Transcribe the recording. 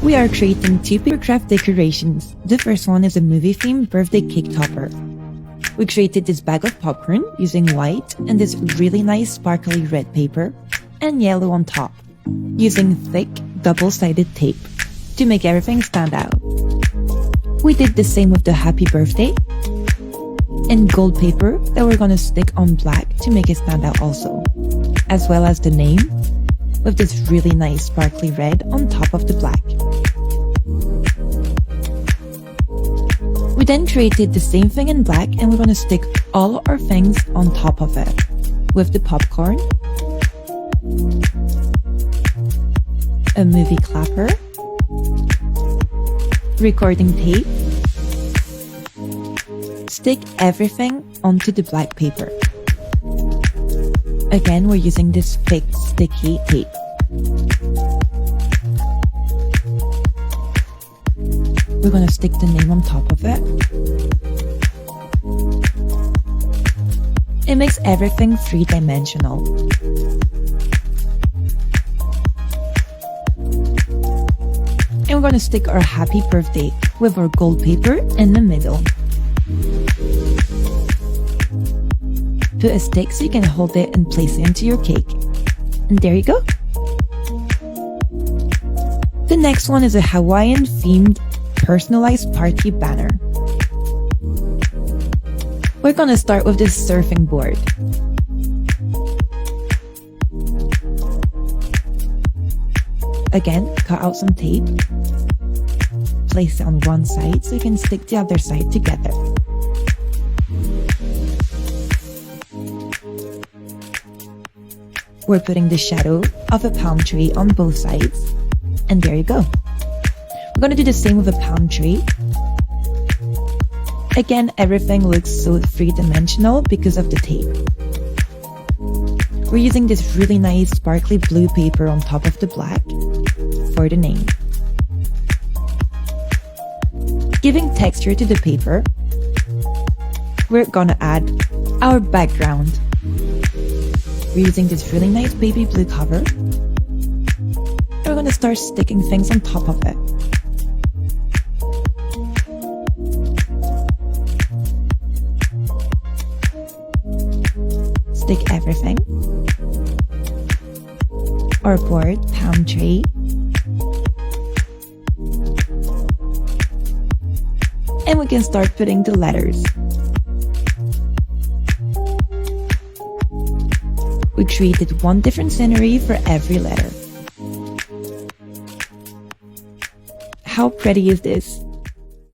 We are creating two paper craft decorations. The first one is a movie-themed birthday cake topper. We created this bag of popcorn using white and this really nice sparkly red paper and yellow on top, using thick double-sided tape to make everything stand out. We did the same with the happy birthday and gold paper that we're gonna stick on black to make it stand out also, as well as the name with this really nice sparkly red on top of the black. We then created the same thing in black and we're gonna stick all our things on top of it with the popcorn, a movie clapper, recording tape, stick everything onto the black paper. Again, we're using this thick sticky tape. We're gonna stick the name on top of it. It makes everything three-dimensional. And we're gonna stick our happy birthday with our gold paper in the middle. Put a stick so you can hold it and place it into your cake. And there you go. The next one is a Hawaiian themed personalized party banner. We're gonna start with this surfing board. Again, cut out some tape. Place it on one side so you can stick the other side together. We're putting the shadow of a palm tree on both sides. And there you go. We're gonna do the same with a palm tree. Again, everything looks so three-dimensional because of the tape. We're using this really nice sparkly blue paper on top of the black for the name. Giving texture to the paper, we're gonna add our background. We're using this really nice baby blue cover. And we're gonna start sticking things on top of it. Stick everything. Our board, palm tree. And we can start putting the letters. We created one different scenery for every letter. How pretty is this?